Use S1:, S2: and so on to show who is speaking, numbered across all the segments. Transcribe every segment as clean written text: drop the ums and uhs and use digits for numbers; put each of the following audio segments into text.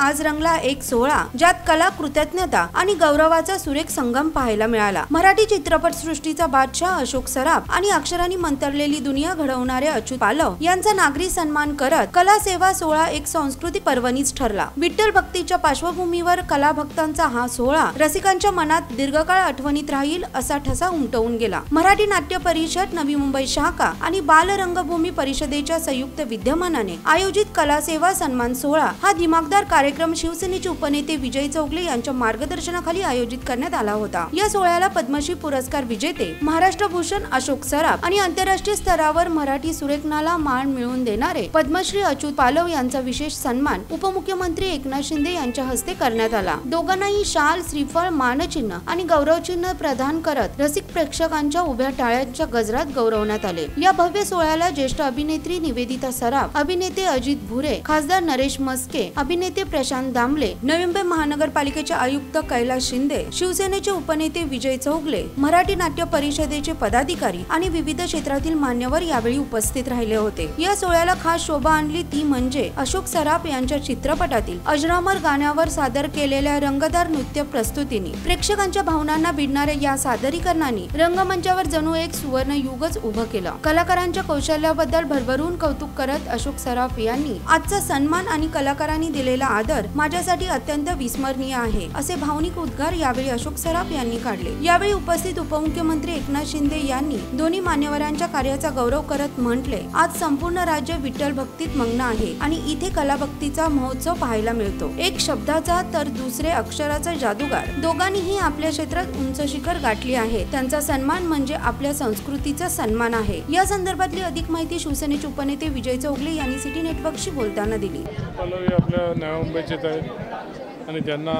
S1: आज रंगला एक सोहळा, ज्यात कला, कृतज्ञता आणि गौरवाचा सुरेख संगम पाहायला मिळाला। मराठी चित्रपट सृष्टीचा बादशाह अशोक सराफ आणि अक्षरांनी मंतरलेली दुनिया घडवणारे अच्युत पालव यांचा नागरी सन्मान करत कला सेवा सोहळा एक सांस्कृतिक पर्वणीच ठरला। विठ्ठल भक्तीच्या पार्श्वभूमीवर कला भक्तांचा हा सोहळा रसिकांच्या मनात दीर्घकाळ आठवणीत राहील असा ठसा उमटवून गेला। मराठी नाट्य परिषद, नवी मुंबई शाखा आणि बाल रंगभूमी परिषदेच्या संयुक्त विद्यमानाने आयोजित कला सेवा सन्मान सोहळा हा दिमागदार कार्यक्रम शिवसेनेचे उपनेते विजय चौगले यांच्या मार्गदर्शनाखाली आयोजित करण्यात आला होता। या सोहळ्याला पद्मश्री पुरस्कार विजेते, महाराष्ट्र भूषण अशोक सराफ आणि आंतरराष्ट्रीय स्तरावर मराठी सुरेखनाला मान मिळवून देणारे पद्मश्री अच्युत पालव यांचा विशेष सन्मान उपमुख्यमंत्री एकनाथ शिंदे यांच्या हस्ते करण्यात आला। दोघांनाही शाल, श्रीफळ, मानचिन्ह आणि गौरवचिन्ह प्रदान करत रसिक प्रेक्षकांच्या उभ्या टाळ्यांच्या गजरात गौरवण्यात आले। या भव्य सोहळ्याला ज्येष्ठ अभिनेत्री निवेदिता सराफ, अभिनेते अजित भुरे, खासदार नरेश मस्के, अभिनेते प्रशांत दामले, नवी मुंबई महानगरपालिकेचे आयुक्त कैलास शिंदे, शिवसेनेचे उपनेते विजय चौगले, मराठी नाट्य परिषदेचे पदाधिकारी आणि विविध क्षेत्रातील मान्यवर यावेळी उपस्थित राहिले होते। या सोहळ्याला खास शोभा आणली ती म्हणजे अशोक सराफ यांच्या चित्रपटातील अजरामर गाण्यावर सादर केलेल्या रंगतदार नृत्य प्रस्तुतीने। प्रेक्षकांच्या भावनांना भिडणाऱ्या या सादरीकरणाने रंगमंचावर जणू एक सुवर्ण युगच उभं केलं। कलाकारांच्या कौशल्याबद्दल भरभरून कौतुक करत अशोक सराफ यांनी आजचा सन्मान आणि कलाकारांनी दिलेला आदर माझ्यासाठी अत्यंत विस्मरणीय आहे असे भावनिक उद्गार यावेळी अशोक सराफ यांनी काढले। यावेळी उपस्थित उपमुख्यमंत्री एकनाथ शिंदे यांनी दोन्ही मान्यवरांच्या कार्याचा गौरव करत म्हटले, आज संपूर्ण राज्य विठ्ठल भक्तीत मग्न आहे आणि इथे कला भक्तीचा महोत्सव पाहायला मिळतो। एक शब्दाचा तर दुसरे अक्षराचा जादूगार, दोघांनीही आपल्या क्षेत्रात उंच शिखर गाठली आहे। त्यांचा सन्मान म्हणजे आपल्या संस्कृतीचा सन्मान आहे। या संदर्भातली अधिक माहिती शिवसेनेचे उपनेते विजय चौगले यांनी सिटी नेटवर्कशी बोलताना दिली।
S2: पालव आपल्या नवी मुंबईचेच आहेत आणि त्यांना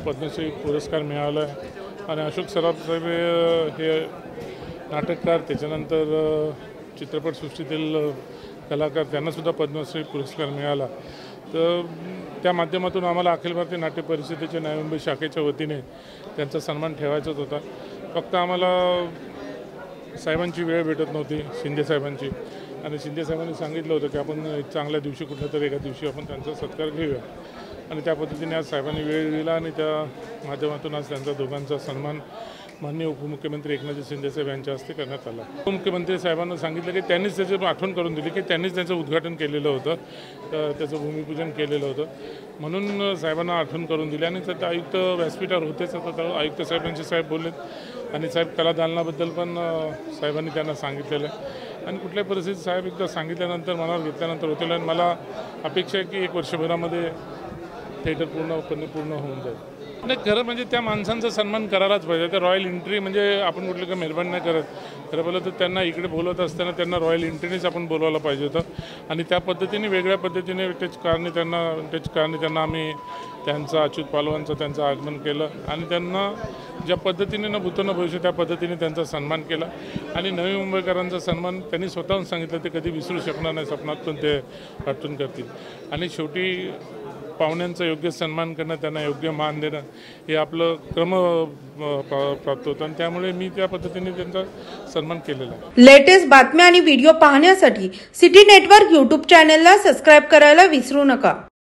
S2: पद्मश्री पुरस्कार मिळाला आहे आणि अशोक सराफ साहेब हे नाटककार, त्याच्यानंतर चित्रपटसृष्टीतील कलाकार, त्यांनासुद्धा पद्मश्री पुरस्कार मिळाला। तर त्या माध्यमातून आम्हाला अखिल भारतीय नाट्य परिषदेच्या नवी मुंबई शाखेच्या वतीने त्यांचा सन्मान ठेवायचाच होता। फक्त आम्हाला साहेबांची वेळ भेटत नव्हती, शिंदे साहेबांची, आणि शिंदे साहेबांनी सांगितलं होतं की आपण एक चांगल्या दिवशी कुठल्या तरी एका दिवशी आपण त्यांचा सत्कार घेऊया आणि त्या पद्धतीने आज साहेबांनी वेळ दिला आणि त्या माध्यमातून आज त्यांचा दोघांचा सन्मान माननीय उपमुख्यमंत्री एकनाथ शिंदे साहेब यांच्या हस्ते करण्यात आला। उपमुख्यमंत्री साहेबांना सांगितलं की त्यांनीच त्याची आठवण करून दिली की त्यांनीच त्याचं उद्घाटन केलेलं होतं, त्याचं भूमिपूजन केलेलं होतं, म्हणून साहेबांना आठवण करून दिली आणि त्यात आयुक्त व्यासपीठावर होतेच, आयुक्त साहेबांचे साहेब बोललेत आणि साहेब कला दालनाबद्दल पण साहेबांनी त्यांना सांगितलेलं आहे आणि कुठल्याही परिस्थितीत साहेब एकदा सांगितल्यानंतर मनावर घेतल्यानंतर होतील आणि मला अपेक्षा आहे की 1 वर्षभरामध्ये थिएटर पूर्ण होऊन जाईल। नाही, खरं म्हणजे त्या माणसांचा सन्मान करायलाच पाहिजे। त्या रॉयल एंट्री म्हणजे आपण कुठलं काही मेहरबानी नाही करत, खरं बोललं तर त्यांना इकडे बोलवत असताना त्यांना रॉयल एंट्रीनेच आपण बोलवायला पाहिजे होतं आणि त्या पद्धतीने वेगळ्या पद्धतीने त्याच कारणे त्यांना आम्ही त्यांचं अच्युत पालवांचं त्यांचं आगमन केलं आणि त्यांना ज्या पद्धतीने न भूतो न भविष्य त्या पद्धतीने त्यांचा सन्मान केला आणि नवी मुंबईकरांचा सन्मान त्यांनी स्वतःहून सांगितलं ते कधी विसरू शकणार नाही, स्वप्नातून ते वाटून करतील आणि शेवटी पाहुण्यांचा योग्य सन्मान करणं, त्यांना योग्य मान देणं हे आपलं क्रम प्राप्त होतं आणि त्यामुळे मी त्या पद्धतीने त्यांचा सन्मान केलेला आहे।
S1: लेटेस्ट बातम्या आणि व्हिडिओ पाहण्यासाठी सिटी नेटवर्क YouTube चॅनलला सबस्क्राईब करायला विसरू नका।